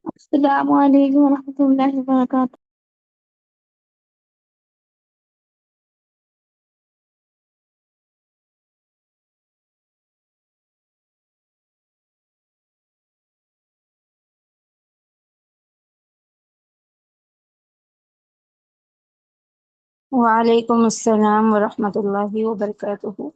السلام علیکم ورحمۃ اللہ وبرکاتہ۔ وعلیکم السلام ورحمۃ اللہ وبرکاتہ۔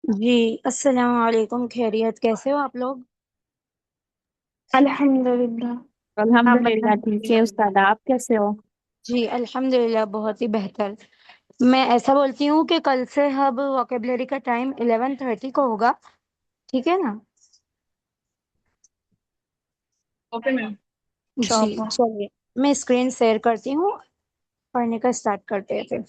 جی السلام علیکم، خیریت؟ کیسے ہو آپ لوگ؟ الحمدللہ۔ آپ الحمدللہ بتائیں۔ ٹھیک ہے استاد، آپ کیسے ہو؟ جی الحمدللہ بہت ہی بہتر۔ میں ایسا بولتی ہوں کہ کل سے اب ووکیبلری کا ٹائم 11:30 کو ہوگا، ٹھیک ہے نا؟ Okay ma'am. جی چلیے میں اسکرین شیئر کرتی ہوں، پڑھنے کا اسٹارٹ کرتے ہیں پھر۔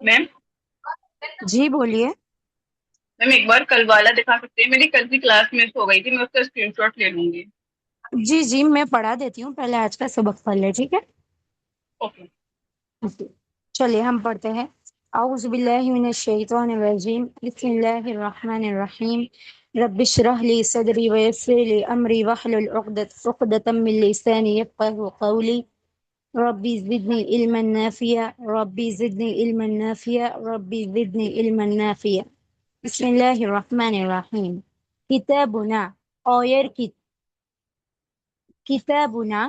میم جی بولیے۔ میم ایک بار کل والا دکھا سکتے ہیں؟ میری کل کی کلاس مس ہو گئی تھی، میں اس کا اسکرین شاٹ لے لوں گی۔ جی جی میں پڑھا دیتی ہوں، پہلے آج کا سبق پڑھ لیں، ٹھیک ہے؟ اوکے۔ چلیے ہم پڑھتے ہیں۔ اعوذ باللہ من الشیطان الرجیم، بسم اللہ الرحمن الرحیم۔ رب اشرح لی صدری ویسر لی امری واحلل عقدۃ من لسانی یفقهوا قولی۔ ربی زدنی علما نافعا، ربی زدنی علما نافعا، ربی زدنی علما نافعا۔ بسم اللہ الرحمن الرحیم۔ کتابنا، آیر کی کتابنا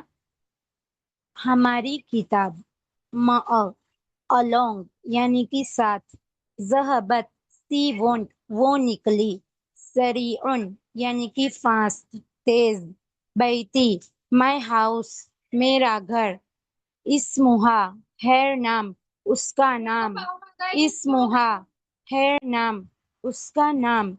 ہماری کتاب، along یعنی کہ ساتھ، ذہبت سی وونٹ وہ نکلی، سریعن یعنی کہ فاسٹ تیز، بیتی مائی ہاؤس میرا گھر، اسمہا ہیر نام اس کا نام، اسمہا ہیر نام اس کا نام،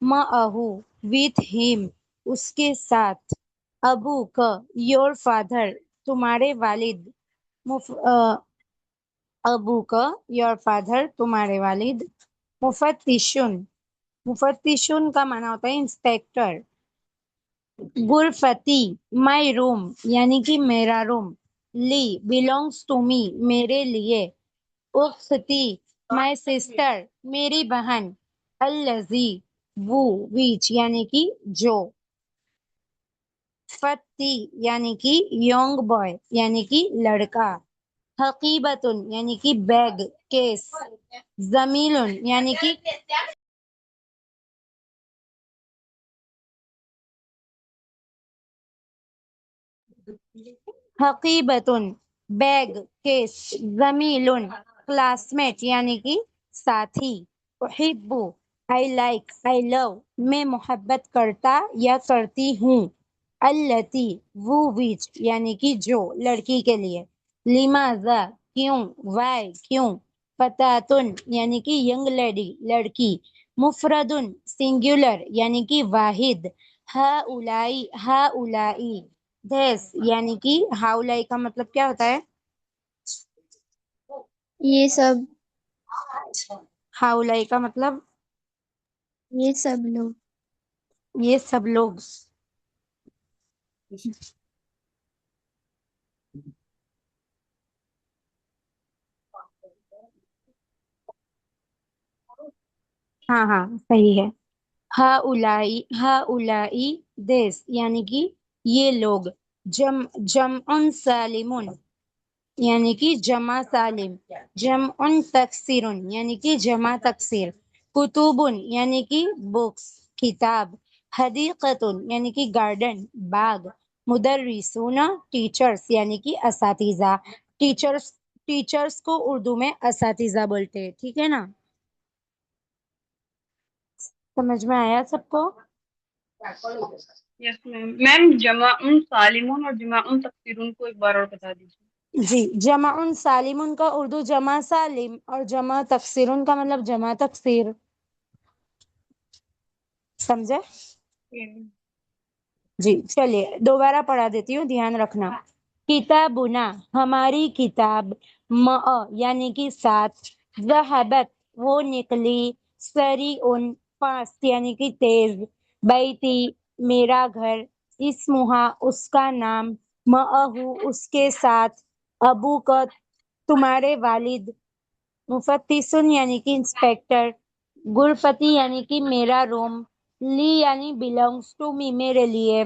معہو with him اس کے ساتھ، ابو کا your father تمہارے والد، ابو کا your father تمہارے والد، مفتشن مفتشن کا معنی ہوتا ہے انسپیکٹر، غرفتی مائی روم یعنی کہ میرا روم، لی belongs to me میرے لیے، اختی مائی سسٹر میری بہن، الذی وہ which یعنی کہ جو، فتی یعنی کہ یونگ بوائے یعنی کہ لڑکا، حقیبتن یعنی کہ بیگ کیس، زمیل یعنی کہ حقیبتن بیگ کیس، زمیل کلاس میٹ یعنی کہ ساتھی، احبو آئی لائک آئی لو میں محبت کرتا یا کرتی ہوں، التی وہ وچ یعنی کہ جو لڑکی کے لیے، لماذا کیوں، وائی کیوں، فتاتن یعنی کہ ینگ لیڈی لڑکی، مفردن سنگولر یعنی کہ واحد. ہاؤلائی دس یعنی کہ ہاؤلائی کا مطلب کیا ہوتا ہے؟ یہ سب ہاؤلائی کا مطلب یہ سب لوگ. یہ سب لوگ. ہاں ہاں صحیح ہے. ہاؤلائی دس یعنی کہ یہ لوگ. جمع سالمون یعنی کہ جمع سالم. جمع تکسیر یعنی کہ جمع تکسیر. کتبن یعنی کہ بکس کتاب. حدیقۃ یعنی کہ گارڈن باغ. مدرسون ٹیچرس یعنی کہ اساتذہ. ٹیچرس کو اردو میں اساتذہ بولتے ہیں. ٹھیک ہے نا؟ سمجھ میں آیا سب کو؟ یس میم جمع سالمون اور جمع تکسیرون کو ایک بار اور بتا دیجیے. جی جمع سالمون کا اردو جمع سالم اور جمع تکسیرون کا مطلب جمع تکسیر. سمجھے؟ جی چلیے دوبارہ پڑھا دیتی ہوں، دھیان رکھنا. کتابنا ہماری کتاب. یعنی کہ ساتھ. ذہبت وہ نکلی. سریعن فاسٹ یعنی کہ تیز. بیتی میرا گھر. اسمہا اس کا نام. معہو اس کے ساتھ. ابو کا تمہارے والد. مفتشن یعنی کہ انسپیکٹر. غرفتی یعنی کہ میرا روم. لی یعنی بلونگس ٹو می میرے لیے.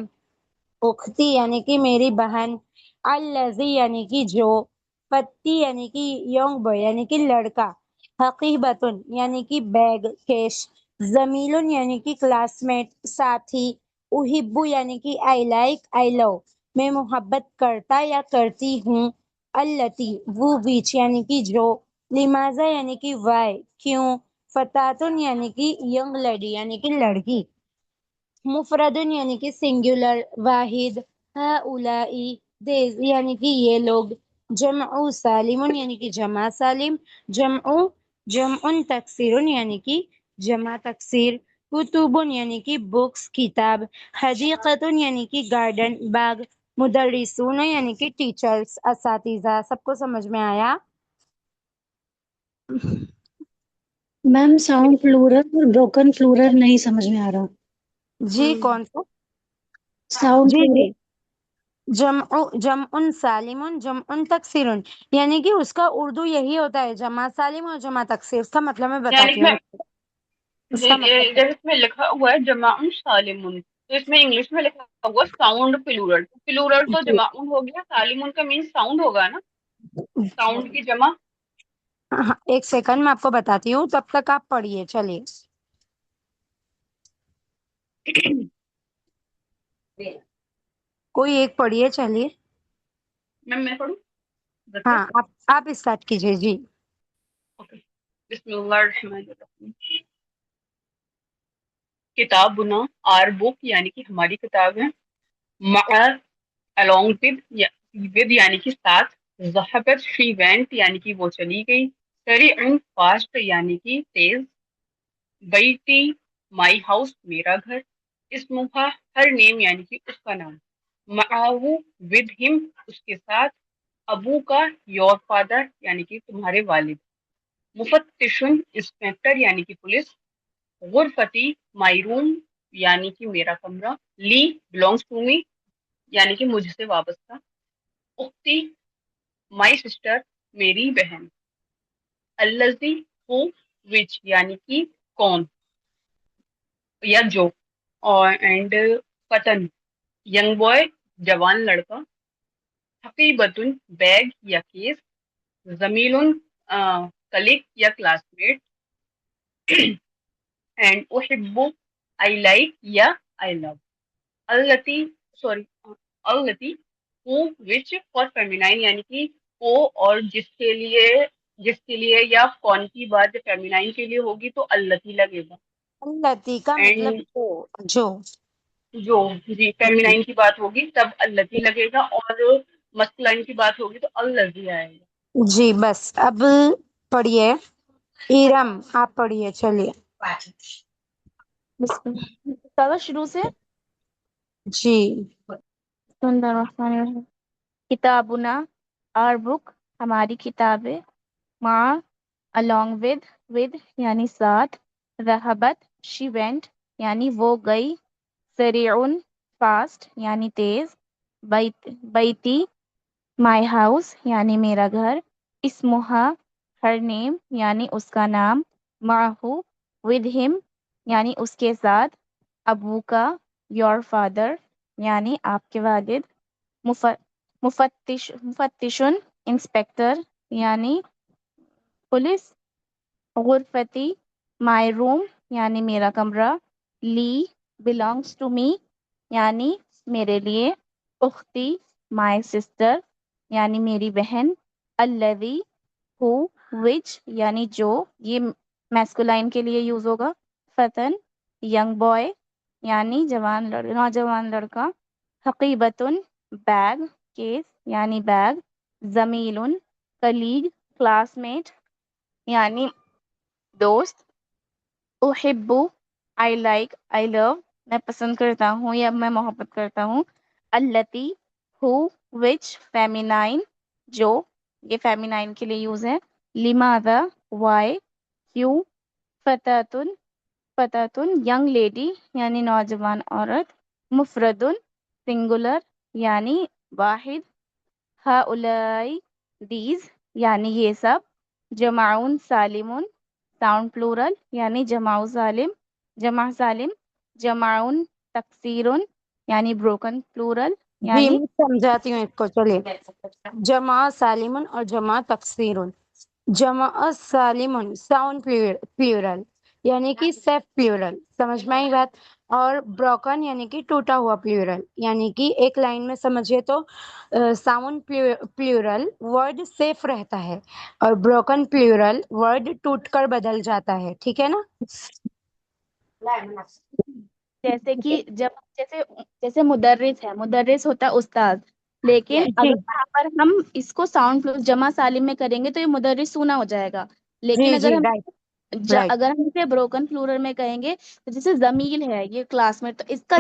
اختی یعنی کہ میری بہن. الذی یعنی کہ جو. فتی یعنی کہ یونگ بوائے یعنی کہ لڑکا. حقیبتن یعنی کہ بیگ کیش. زمیلن یعنی کہ کلاس میٹ ساتھی. احبو یعنی کہ آئی لائک آئی لو میں محبت کرتا یا کرتی ہوں. التی وہ ویچ یعنی کہ جو. لماذا یعنی کہ وائی کیوں. فتاتن یعنی کہ ینگ لیڈی یعنی کہ لڑکی. مفردن یعنی کہ سنگولر واحد. ہاؤلائی دیز یعنی کہ یہ لوگ. جمع سالم یعنی کہ جمع سالم. جمع تکسیر یعنی کہ جمع تکسیر. کتبن یعنی کہ بکس کتاب. حدیقتن یعنی کہ گارڈن باغ. مدرسون یعنی کہ ٹیچرس اساتذہ. سب کو سمجھ میں آیا؟ میم ساؤنڈ پلورل اور بروکن پلورل نہیں سمجھ میں آ رہا. جی کون سا؟ ساؤنڈ جی پلورل. جمع سالم جمع تکسیر یعنی کہ اس کا اردو یہی ہوتا ہے جمع سالم اور جمع تکسیر. اس کا مطلب میں بتاتی ہوں. اس کا مطلب جیسے اس میں لکھا ہوا ہے جمع سالمون تو اس میں انگلش میں لکھا ہوا ساؤنڈ پلورل. پلورل تو جمع ہو گیا، سالمون کا مین ساؤنڈ ہوگا نا، ساؤنڈ کی جمع. ایک سیکنڈ میں آپ کو بتاتی ہوں، تب تک آپ پڑھیے. چلیے کوئی ایک پڑھیے. چلیے میم میں پڑھوں؟ ہاں آپ اسٹارٹ کیجیے. جی بسم اللہ الرحمن الرحیم. کتابنا آر بک یعنی کہ ہماری کتاب ہے. مع along with یعنی کہ ساتھ. ذہبت شی وینٹ یعنی کہ وہ چلی گئی. سریعا فاسٹ یعنی کہ تیز. بیتی مائی ہاؤس میرا گھر. اسمہا ہر نیم یعنی کہ اس کا نام. معاہو ود ہم اس کے ساتھ. ابو کا یور فادر یعنی کہ تمہارے والد. مفتشن انسپیکٹر یعنی کہ پولیس. غرفتی مائی روم یعنی کہ میرا کمرہ. لی بلونگس ٹو می یعنی کہ مجھ سے وابستہ. اختی مائی سسٹر میری بہن. الذی ہو وچ یعنی کہ کون یا جو. اور اینڈ فتن ینگ بوائے جوان لڑکا. حقیبتن بیگ یا کیس. زمیلن کلیگ یا کلاس میٹ. اینڈ احب آئی لائک یا آئی لو. التی ہو وچ فار فیمینائن یعنی کہ وہ اور جس کے لیے یا کون کی بات جب فیمینائن کے لیے ہوگی تو التی لگے گا. التی کا مطلب جو. جی فیمینائن کی بات ہوگی تب التی لگے گا، اور مسکلائن کی بات ہوگی تو الذی آئے گا. جی بس اب پڑھیے. ارم آپ پڑھیے. چلیے بسم اللہ دادا شروع سے. جی. بسم اللہ الرحمن الرحیم. کتابنا our book ہماری کتابیں. مع along with یعنی ساتھ. رہبت she went یعنی وہ گئی. سریعن fast یعنی تیز. بیتی my house یعنی میرا گھر. اسمہا her name یعنی اس کا نام. معہو with him یعنی اس کے ساتھ. ابو کا your father یعنی آپ کے والد. مفتشن انسپیکٹر یعنی پولیس. غرفتی my room یعنی میرا کمرہ. لی belongs to me یعنی میرے لیے. اختی my sister یعنی میری بہن. الذی who which یعنی جو، یہ میسکولائن کے لیے یوز ہوگا. فتن ینگ بوائے یعنی نوجوان لڑکا. حقیبتن بیگ کیس یعنی بیگ. زمیل کلیگ کلاس میٹ یعنی دوست. احبو آئی لائک آئی لو میں پسند کرتا ہوں یا میں محبت کرتا ہوں. التی ہو وچ فیمینائن جو، یہ فیمینائن کے لیے یوز ہے. لماذا وائی کیوں. فتاتن ینگ لیڈی یعنی نوجوان عورت. مفردن سنگولر یعنی واحد. ہؤلائی دیز یعنی یہ سب. جمعون سالمون ساؤنڈ پلورل یعنی جمع سالم. جمعون تکسیرن یعنی بروکن پلورل جی یعنی. میں سمجھاتی ہوں ایک کو، چلیے. جمع سالمن اور جمع تکسیرن. جمع سالمن ساؤنڈ پلیورل یعنی کہ سیف پلیورل، سمجھ میں آئی بات. اور بروکن یعنی کہ ٹوٹا ہوا پلیورل، یعنی کہ ایک لائن میں سمجھے تو ساؤنڈ پلیورل ورڈ سیف رہتا ہے اور بروکن پلیورل ورڈ ٹوٹ کر بدل جاتا ہے، ٹھیک ہے نا. جیسے کہ جیسے مدرس ہے، مدرس ہوتا ہے استاد. لیکن جی اگر یہاں پر ہم اس کو ساؤنڈ جمع سالم میں کریں گے تو یہ مدرس سونا ہو جائے گا. لیکن جی اگر جی ہم رائٹ رائٹ. اگر ہم اسے بروکن پلورل میں کہیں گے تو جیسے زمیل ہے یہ کلاس میں، تو اس کا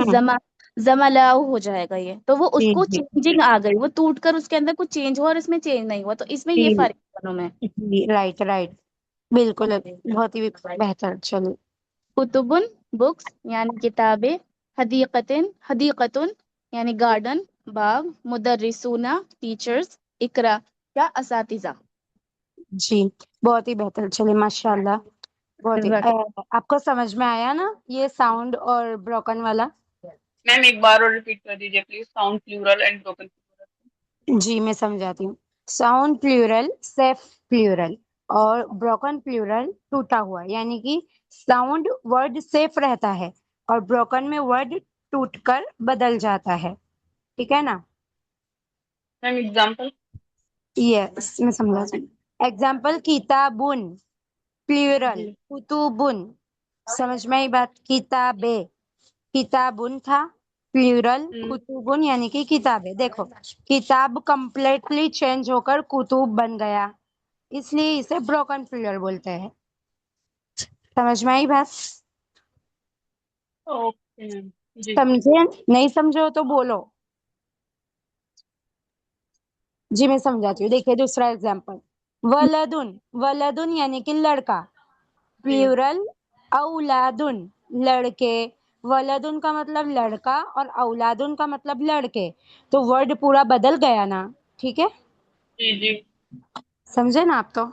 زملاؤ ہو جائے گا. یہ تو وہ اس جی کو جی چینجنگ آ گئی، وہ ٹوٹ کر اس کے اندر کچھ چینج ہوا اور اس میں چینج نہیں ہوا، تو اس میں یہ فرق ہے دونوں میں. جی رائٹ رائٹ بالکل، بہت ہی بہتر. چلو. کتبن بکس یعنی کتابیں. حدیقتن یعنی گارڈن باغ. مدرسونا ٹیچرز. اقرا کیا اساتذہ. جی بہت ہی بہتر. چلیے ماشاء اللہ. بہت ہی آپ کو سمجھ میں آیا نا یہ ساؤنڈ اور بروکن والا؟ میم ایک بار اور ریپیٹ کر دیجیے please. Sound plural and broken plural. جی میں سمجھاتی ہوں. ساؤنڈ پلیورل سیف پلیورل اور بروکن پلیورل ٹوٹا ہوا، یعنی کہ ساؤنڈ ورڈ سیف رہتا ہے اور بروکن میں ورڈ ٹوٹ کر بدل جاتا ہے، ٹھیک ہے نا. میم ایگزامپل. یس میں سمجھاتی ہوں. ایگزامپل کتابن پلیورل، جی کتبن. سمجھ میں آئی بات. کتابیں، کتابن تھا پلیورل. کتبن یعنی کہ کتابیں. دیکھو کتاب کمپلیٹلی چینج ہو کر کتب بن گیا، اس لیے اسے بروکن پلیورل بولتے ہیں. سمجھ میں آئی بات؟ Okay ma'am. جی سمجھے؟ نہیں سمجھو تو بولو. جی میں سمجھاتی ہوں. دیکھیے دوسرا ایگزامپل. ولدن، ولدن یعنی کہ لڑکا. پلیورل اولادن لڑکے. ولدن کا مطلب لڑکا اور اولادن کا مطلب لڑکے، تو ورڈ پورا بدل گیا نا، ٹھیک ہے. جی جی. سمجھے نا آپ تو.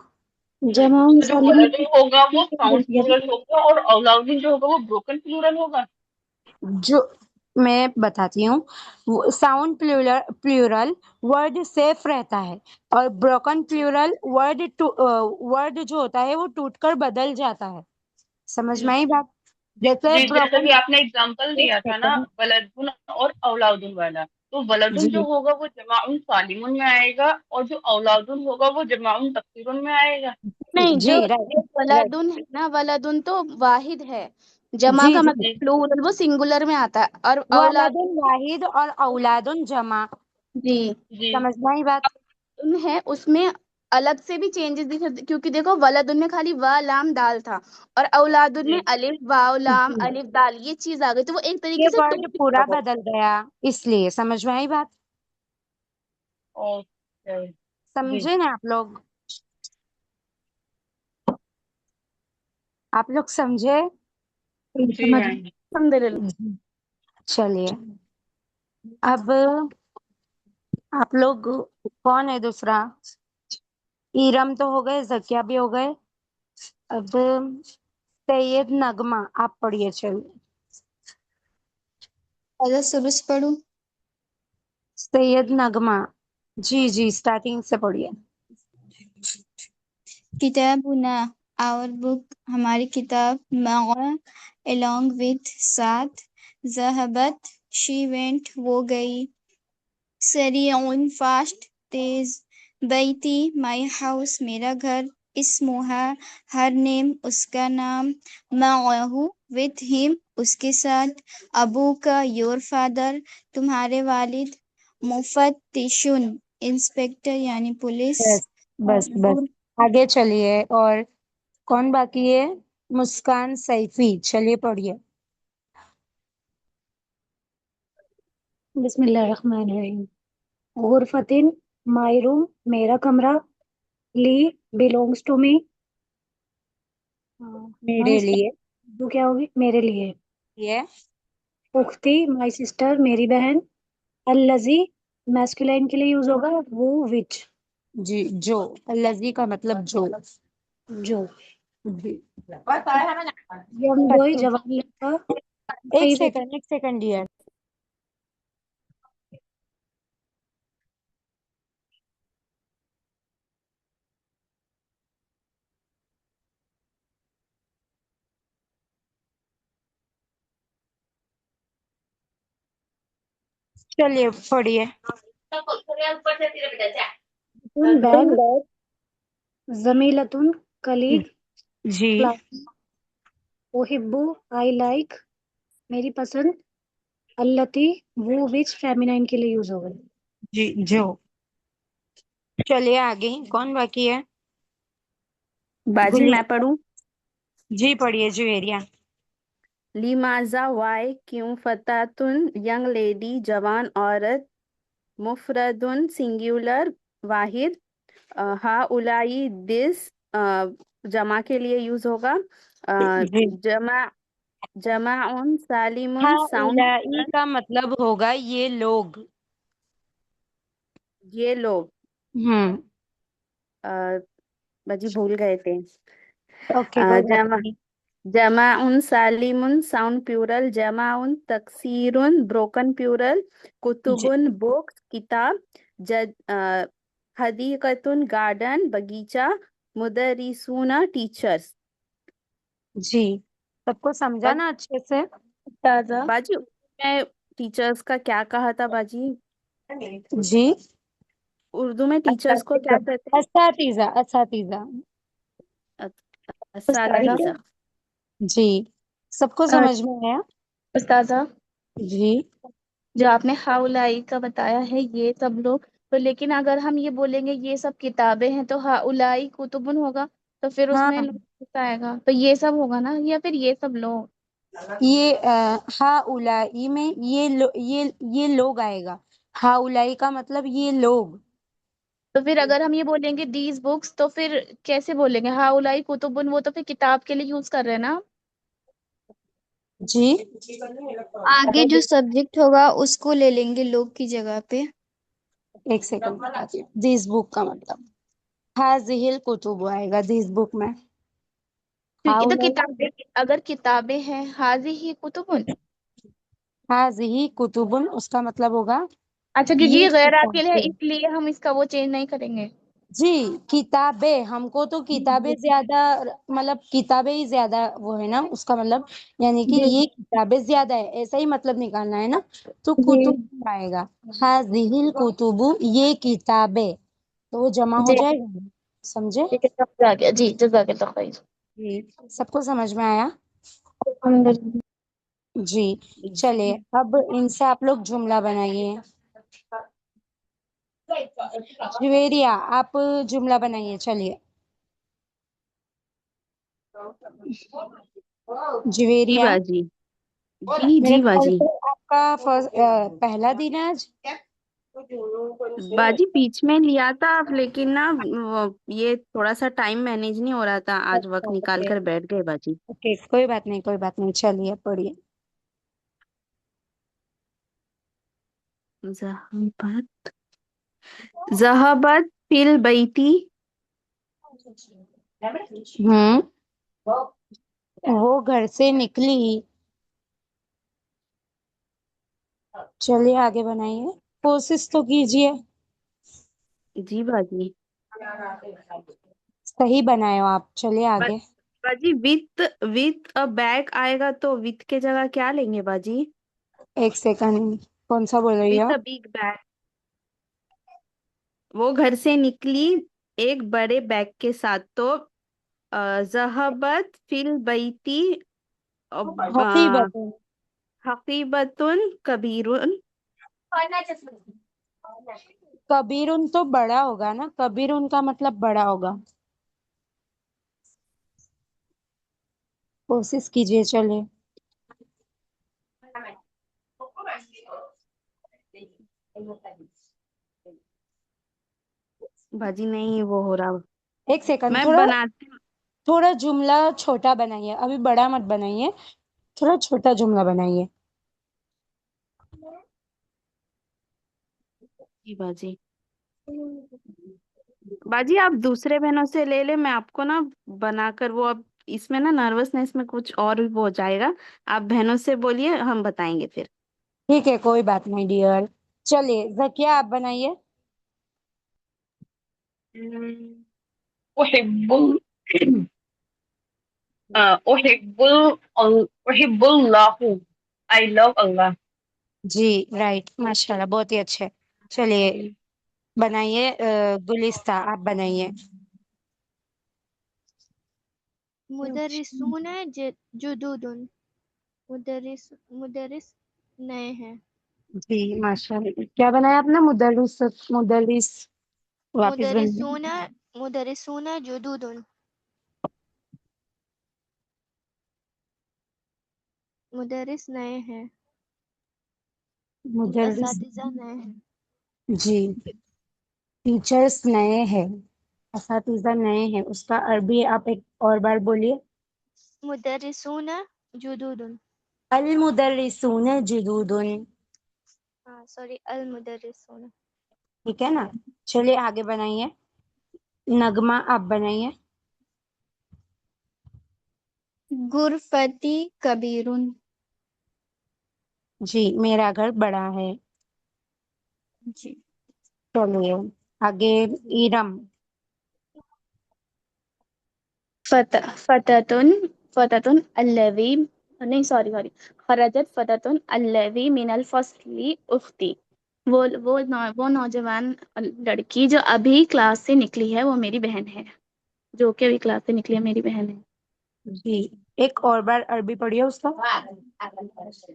جمع تو جو سالم. ولدن ہوگا وہ ساؤنڈ پلورل ہوگا اور اولادن جو ہوگا وہ بروکن پلورل ہوگا. جو میں بتاتی ہوں، ساؤنڈ پلیورل ورڈ سیف رہتا ہے اور بروکن پلیورل ورڈ جو ہوتا ہے وہ ٹوٹ کر بدل جاتا ہے. سمجھ میں آئی بات؟ جیسے جی جیسا بروکن. کہ آپ نے اگزامپل دیا تھا نا ولدن اور اولادن والا، تو ولدن جو جی ہوگا وہ جمع سالمن میں آئے گا اور جو اولادن ہوگا وہ جمع تکسیرن میں آئے گا. نہیں، جو جی رائٹ رائٹ. ولادن ہے نا، ولادن تو واحد ہے. جمع جی کا جی مطلب پلورل وہ سنگولر میں آتا ہے. اور اولاد ولدن واحد اور اولادن جمع. جی جی سمجھ میں آئی بات؟ ہے اس میں الگ سے بھی چینجز دکھ، کیونکہ دیکھو ولدن میں خالی وا لام دال تھا، اور اولادن میں جی الف واو لام جی الف دال یہ چیز آ گئی، تو وہ ایک طریقے یہ سے ورڈ ٹوپی پورا تھا وہ۔ بدل گیا، اس لیے سمجھ میں آئی بات؟ اوکے جی سمجھے نا آپ لوگ سمجھے؟ جی سمجھ ہاں الحمد للہ۔ جی۔ چلیے اب آپ لوگ کون ہے دوسرا؟ ایرم تو ہو گئے، زکیہ بھی ہو گئے، اب سید نغمہ آپ پڑھیے چلیے۔ اگر سروس پڑھوں؟ سید نغمہ جی اسٹارٹنگ سے پڑھیے۔ کتابنا our book ہماری کتاب مع along with ساتھ ذہبت she went وہ گئی سریعن fast تیز بیتی my house میرا گھر اسمہا ہر نیم اس کا نام معہ with him اس کے ساتھ ابو کا your father تمہارے والد مفتشن انسپیکٹر یعنی پولیس بس آگے چلیے، اور کون باقی ہے؟ مسکان سیفی، چلیے پڑھیے۔ بسم اللہ الرحمن الرحیم۔ غرفتن مائی روم میرا کمرہ، لی belongs to me میرے لیے اردو کیا ہوگی؟ میرے لیے۔ یہ اختی مائی سسٹر میری بہن، الذی میسکولائن کے لیے یوز ہوگا وہ وچ جی جو، الذی کا مطلب جو۔ جو۔ جی ینگ بوائے جوان لڑکا، ایک فیوریٹ سیکنڈ ڈیئر۔ چلیے پڑھیے۔ بیگ، زمیلتن کلیگ، جی کلاس، احبو آئی لائک میری پسند، التی وہ وچ فیمینائن کے لیے یوز ہوگا۔ جی جو۔ چلیے آگے کون باقی ہے؟ باجی میں پڑھوں؟ جی پڑھیے جویریہ۔ لیمازا وائی کیوں، فتاتن ینگ لیڈی جوان عورت، مفردن سنگولر واحد، ہا اولائی دس جمع کے لیے یوز ہوگا، جی جمع جمع سالم ہاں اولائی ساؤنڈ کا مطلب ہوگا یہ لوگ۔ یہ لوگ، باجی بھول گئے تھے، اوکے کوئی بات جمع نہیں۔ جمع سالم ساؤنڈ پیورل، جمع تکسیر بروکن پیورل، کتب جی بکس کتاب، حدیقۃ گارڈن باغیچہ، مدرسون ٹیچرس۔ جی سب کو سمجھا نا اچھے سے؟ باجی میں ٹیچرس کا کیا کہا تھا باجی؟ جی اردو میں ٹیچرس کو کیا کہتے اساتذہ اساتذہ۔ ہیں؟ استاذہ اساتذہ۔ جی سب کو سمجھ میں آیا؟ استاذہ جی جو آپ نے ہاؤلائی کا بتایا ہے یہ سب لوگ، تو لیکن اگر ہم یہ بولیں گے یہ سب کتابیں ہیں تو ہاؤلائی کتبن ہوگا، تو پھر اس ہاں میں لوگ آئے گا، تو یہ سب ہوگا نا، یا پھر یہ سب لوگ؟ یہ ہا اولائی میں یہ لوگ آئے گا، ہا اولائی کا مطلب یہ لوگ۔ تو پھر اگر ہم یہ بولیں گے دیز بکس تو پھر کیسے بولیں گے؟ ہاؤلائی کتبن، وہ تو پھر کتاب کے لیے یوز کر رہے ہیں نا۔ جی آگے جو سبجیکٹ ہوگا اس کو لے لیں گے لوگ کی جگہ پہ۔ ایک سیکنڈ بتاتی ہوں۔ دیس بک کا مطلب ہاذہ الکتب آئے گا دیس بک میں۔ کیونکہ تو ہاؤلائی کتابیں، اگر کتابیں ہیں حاضی کتبن، ہاذہ کتب اس کا مطلب ہوگا اچھا کیونکہ یہ یہ غیر عاقل ہے کتابیں۔ اس لیے ہم اس کا وہ چینج نہیں کریں گے۔ جی کتابیں، ہم کو تو کتابیں زیادہ، مطلب کتابیں ہی زیادہ وہ ہے نا اس کا مطلب، یعنی کہ جی یہ کتابیں زیادہ ہے ایسا ہی مطلب نکالنا ہے نا، تو جی کتب آئے گا ہاذہ الکتب یہ کتابیں، تو وہ جمع ہو جی جائے گا، سمجھے؟ ٹھیک ہے، سمجھ آ گیا جی، جزاک اللہ خیر۔ جی سب کو سمجھ میں آیا؟ الحمد للہ۔ جی چلے اب ان سے آپ لوگ جملہ بنائیے۔ جویریہ آپ جملہ بنائیے چلیے. جی جویریہ باجی. جی میرے جی خیال باجی. سے آپ کا پہلا دن ہے آج. باجی بیچ میں لیا تھا آپ، لیکن نا یہ تھوڑا سا ٹائم مینیج نہیں ہو رہا تھا، آج وقت نکال کر بیٹھ گئے باجی. اوکے کوئی بات نہیں کوئی بات نہیں چلیے پڑھیے. ذہبت ذہبت فی البیتی. وہ گھر سے نکلی. چلیے آگے بنائیے، کوشش تو کیجیے. جی باجی. صحیح بنائے ہو آپ، چلیے آگے. باجی وتھ بیگ آئے گا تو وتھ کے جگہ کیا لیں گے باجی؟ ایک سیکنڈ، کون سا بول رہی وتھ ہو؟ Big bag. وہ گھر سے نکلی ایک بڑے بیگ کے ساتھ، تو ذہبت فی البیتی حقیبت. حقیبتن کبیرن. کبیرن تو بڑا ہوگا نا، کبیرن کا مطلب بڑا ہوگا. کوشش کیجیے چلے. باجی نہیں وہ ہو رہا. ایک سیکنڈ، میں تھوڑا بناتی ہوں. تھوڑا جملہ چھوٹا بنائیے، ابھی بڑا مت بنائیے، تھوڑا چھوٹا جملہ بنائیے. جی باجی. باجی آپ دوسرے بہنوں سے لے لیں، میں آپ کو نا بنا کر وہ اب اس میں نا نروسنس میں کچھ اور بھی ہو جائے گا. آپ بہنوں سے بولیے، ہم بتائیں گے پھر. ٹھیک ہے کوئی بات نہیں ڈیئر. چلیے ذکیہ آپ بنائیے. أحب أحب الله. I love Allah. جی رائٹ، ماشاء اللہ بہت ہی اچھے. چلیے بنائیے گلستہ آپ بنائیے. مدرسون جدود. مدرس نئے ہیں. جی ماشاء اللہ. کیا بنایا آپ نے؟ مدرس واپس بنائیے. مدرسون جدود. مدرس نئے ہیں. مدرس اساتذہ نئے ہیں. جی. ٹیچرس نئے ہیں، اساتذہ نئے ہیں، اس کا عربی آپ ایک اور بار بولیے. مدرسون جدود. المدرسون جدود. سوری المدرسون. ٹھیک ہے نا. چلیے آگے بنائیے. نغمہ آپ بنائیے. غرفتی کبیرن. جی میرا گھر بڑا ہے. جی. چلیے آگے. ارم. فتاتن الذی نہیں سوری خرجت فتاتن الذی من الفصل اختی. وہ نوجوان لڑکی جو ابھی کلاس سے نکلی ہے، وہ میری بہن ہے. جو کہ ابھی کلاس سے نکلی ہے، میری بہن ہے. جی ایک اور بار عربی پڑھیے اس کا.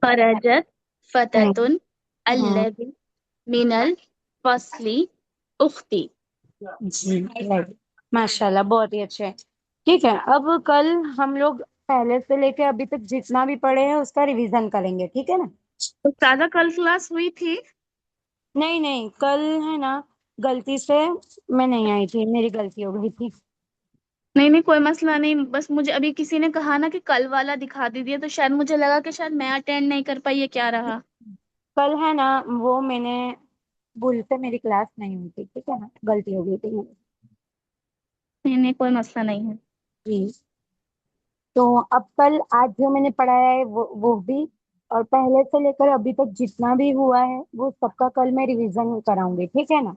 خرجت فتاتن ہاں الذی من الفصل اختی. جی رائٹ، ماشاء اللہ بہت ہی اچھے. ٹھیک ہے، اب کل ہم لوگ پہلے سے لے کے ابھی تک جتنا بھی پڑھے ہیں اس کا ریویژن کریں گے. ٹھیک ہے نا. استاذہ کل کلاس ہوئی تھی؟ نہیں کل ہے نا، غلطی سے میں نہیں آئی تھی، میری غلطی ہو گئی تھی. نہیں کوئی مسئلہ نہیں، بس مجھے ابھی کسی نے کہا نا کہ کل والا دکھا دیجیے، تو شاید مجھے لگا کہ شاید میں اٹینڈ نہیں کر پائی، یہ کیا رہا. کل ہے نا وہ میں نے بھول سے میری کلاس نہیں ہوئی تھی. ٹھیک ہے نا، غلطی ہو گئی تھی. نہیں کوئی مسئلہ نہیں ہے. جی تو اب کل آج جو میں نے پڑھایا ہے وہ بھی، اور پہلے سے لے کر ابھی تک جتنا بھی ہوا ہے وہ سب کا کل میں ریویژن کراؤں گی. ٹھیک ہے نا.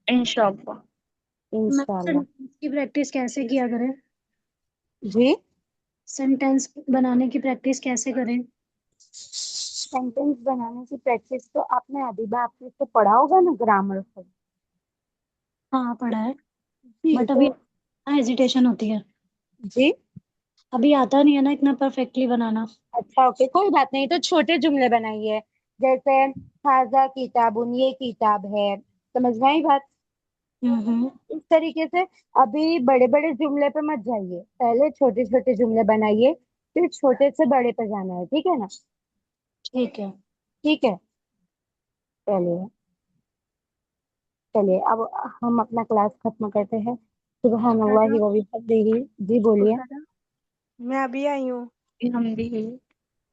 انشاءاللہ. انشاءاللہ. کی پریکٹس کیسے کیا کریں؟ جی سینٹینس بنانے کی پریکٹس کیسے کریں؟ سینٹینس بنانے کی پریکٹس تو آپ نے ادیبہ آپ سے پڑھا ہوگا نا، گرامر سے. ہاں پڑھا ہے، جی بٹ ابھی تو ہیزیٹیشن ہوتی ہے. جی ابھی آتا نہیں ہے نا اتنا پرفیکٹلی بنانا. اچھا اوکے کوئی بات نہیں، تو چھوٹے جملے بنائیے، جیسے ہاذا کتاب، یہ کتاب ہے. سمجھ میں آئی بات؟ اس طریقے سے ابھی بڑے بڑے جملے پہ مت جائیے، پہلے چھوٹے چھوٹے جملے بنائیے، پھر چھوٹے سے بڑے پہ جانا ہے، ٹھیک ہے نا؟ ٹھیک ہے. ٹھیک ہے، چلیے چلیے اب ہم اپنا کلاس ختم کرتے ہیں. سبحان اللہ و بحمدہ. جی بولیے. استاذہ میں ابھی آئی ہوں. ہم بھی.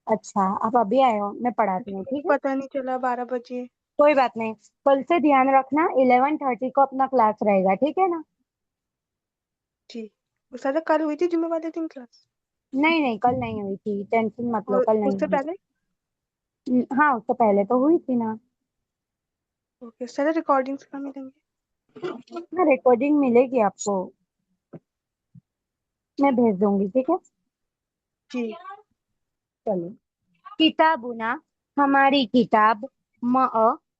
اچھا آپ ابھی آئے ہو، میں پڑھاتی ہوں، ٹھیک ہے؟ پتہ نہیں چلا 12 بجے. کوئی بات نہیں، کل سے دھیان رکھنا 11:30 کو اپنا کلاس رہے گا، ٹھیک ہے نا؟ ٹھیک. استاذہ کل ہوئی تھی جمعہ والے دن کلاس؟ نہیں نہیں کل نہیں ہوئی تھی، ٹینشن مت لو، اور کل اس نہیں سے ہوئی. پہلے؟ ہاں اس سے پہلے تو ہوئی تھی نا. اوکے. استاذہ ریکارڈنگس کہاں ملیں گے؟ ہاں ریکارڈنگ ملے گی آپ کو، میں بھیج دوں گی، ٹھیک ہے؟ جی. چلو. کتابنا ہماری کتاب،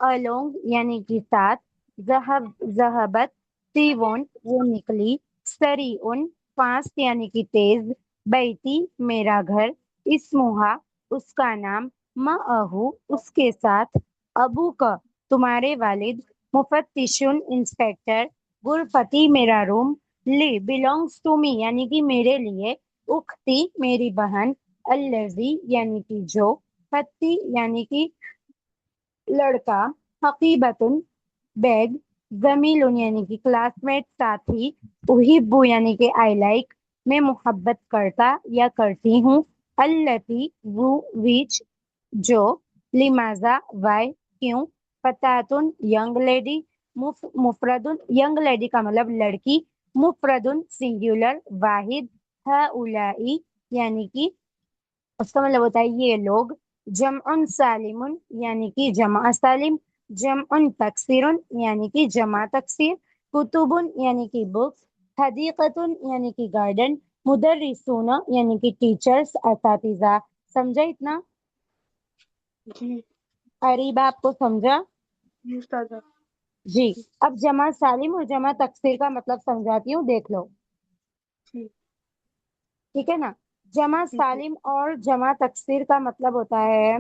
along یعنی کہ ساتھ، ذہبت سی وانٹ وہ نکلی، سریعن فاسٹ یعنی کہ تیز، بیتی میرا گھر، اسمہا اس کا نام، معہو اس کے ساتھ، ابو کا تمہارے والد، مفتشن انسپیکٹر، غرفتی میرا روم، لی belongs to me یعنی کہ میرے لیے، اختی میری بہن، الذی یعنی کہ جو، خطی یعنی کہ لڑکا، حقیبتن بیگ، زمیل یعنی کہ کلاس میٹ ساتھی، احبو یعنی کہ آئی لائک میں محبت کرتا یا کرتی ہوں، التی وہ ویچ جو، لماذا وائی کیوں، فتاتن ینگ لیڈی، مفردن ینگ لیڈی کا مطلب لڑکی، مفردن سنگولر واحد، ہؤلائی یعنی کہ اس کا مطلب ہوتا ہے یہ لوگ، جمع سالم یعنی کہ جمع سالم، جمع تکثیر یعنی کہ جمع تکثیر، کتب یعنی کہ بکس، حدیقت یعنی کہ گارڈن، مدرسون یعنی کہ ٹیچرز اساتذہ. سمجھا اتنا؟ جی. قریب آپ کو سمجھا؟ جی استاذہ. جی. اب جمع سالم اور جمع تکثیر کا مطلب سمجھاتی ہوں، دیکھ لو، ٹھیک. ٹھیک ہے نا؟ جمع ٹھیک ہے. سالم اور جمع تکثیر کا مطلب ہوتا ہے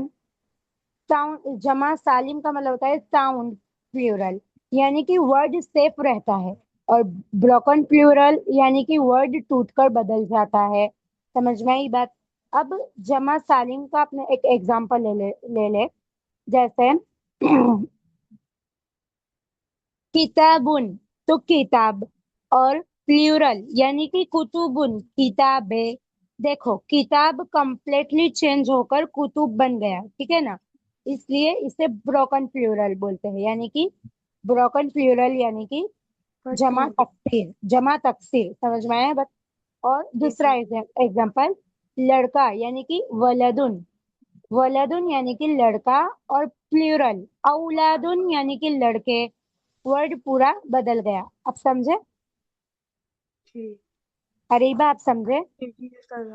ساؤنڈ، جمع سالم کا مطلب ہوتا ہے ساؤنڈ پلیورل یعنی کہ ورڈ سیف رہتا ہے، اور بروکن پلیورل یعنی کہ ورڈ ٹوٹ کر بدل جاتا ہے. سمجھ میں آئی بات؟ اب جمع سالم کا اپنے ایک ایگزامپل لے لے جیسے کتابن تو کتاب، اور پلیورل یعنی کہ کتبن کتابیں. دیکھو کتاب کمپلیٹلی چینج ہو کر کتب بن گیا، ٹھیک ہے نا؟ اس لیے اسے بروکن پلیورل بولتے ہیں، یعنی کہ بروکن پلیورل یعنی کہ جمع ٹوٹ. تکثیر، جمع تکثیر. سمجھ میں آیا بات؟ اور جی دوسرا جی. ایگزامپل لڑکا یعنی کہ ولدن، ولدن یعنی کہ لڑکا، اور پلیورل اولادن یعنی کہ لڑکے. ورڈ پورا بدل گیا. اب سمجھے؟ ٹھیک. قریبا آپ سمجھے؟ جی استاذہ.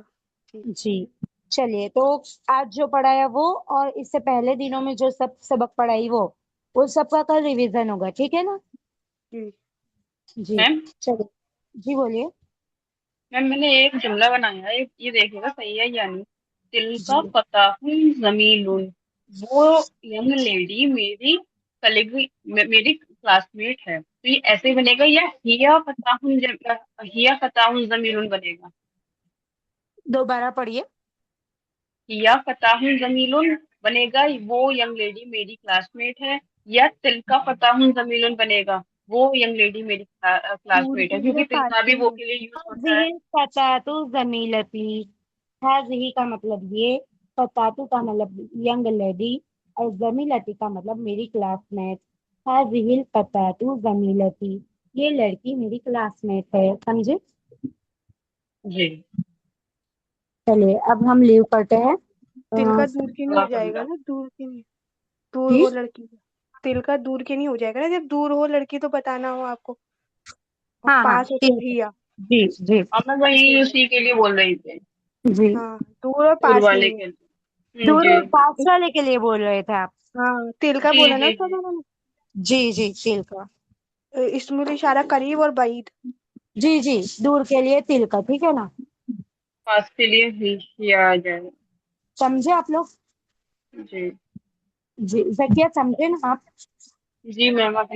ٹھیک. جی. چلیے تو آج جو پڑھایا وہ، اور اس سے پہلے دنوں میں جو سب سبق پڑھائی وہ سب کا کل ریویژن ہوگا، ٹھیک ہے نا؟ جی. جی. میم چلیے جی بولیے. میم میں نے ایک جملہ بنایا ہے، یہ دیکھے گا صحیح ہے یعنی، دل جی کا فتح زمیل، وہ ینگ لیڈی میری کلیگ، میری کلاس میٹ ہے. تو یہ ایسے بنے گا، یا ہیا فتح زمیل بنے گا؟ دوبارہ پڑھیے. یا فتح زمیل بنے گا، وہ ینگ لیڈی میری کلاس میٹ ہے، یا تل کا فتح زمیل بنے گا، وہ ینگ لیڈی میری کلاس دور میٹ کے ہے، لیے کیونکہ تل کا بھی فارسی وہ میں. کے لیے یوز ہوتا ہے. هذه فتاة زميلتي، هذه کا مطلب یہ، فتاتو کا مطلب ینگ لیڈی، اور زمیلتی کا مطلب میری کلاس میٹ. هذه الفتاة زميلتي، یہ لڑکی میری کلاس میٹ ہے. سمجھے؟ جی. چلیے اب ہم لیو کرتے ہیں. تل کا دور کے نہیں ہو جائے گا نا، دور کے نہیں، دور جی ہو لڑکی. تل کا دور کے نہیں ہو جائے گا نا، جب دور ہو لڑکی تو بتانا ہو آپ کو، اور ہاں ہاں پاس ہو تو ٹھیک ہے. ہیا. جی جی اب میں وہی اسی کے لیے بول رہی تھی، جی. ہاں دور اور دور پاس والے نہیں ہے. کے لیے. دور جی اور پاس والے کے لیے بول رہے تھے آپ؟ ہاں تل کا جی بولا نا جی استاد جی. نے. جی جی ٹھیک ہے. اسم الاشارہ قریب اور بعید. جی جی دور کے لیے تل کا، ٹھیک ہے نا؟ پاس کے لیے ہی آ جائے گا. سمجھے آپ لوگ؟ جی. جی زکیہ سمجھے نا آپ؟ جی میم آپ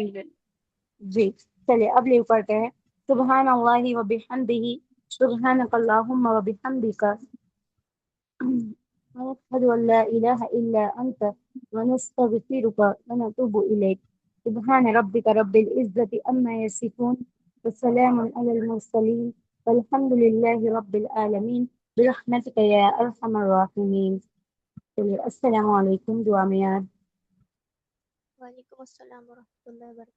جی. چلیے اب لیو پڑھتے ہیں. سبحان اللہ و بحمدہ سبحانک اللہم و بحمدک ونشهد ان لا الہ الا انت ونستغفرک ونتوب الیک. سبحان ربک رب العزة عما یصفون وسلام علی المرسلین والحمد للہ رب العالمین برحمتک یا ارحم الراحمین. چلیے السلام علیکم. دعا میں یاد. وعلیکم السلام ورحمۃ اللہ وبرکاتہ.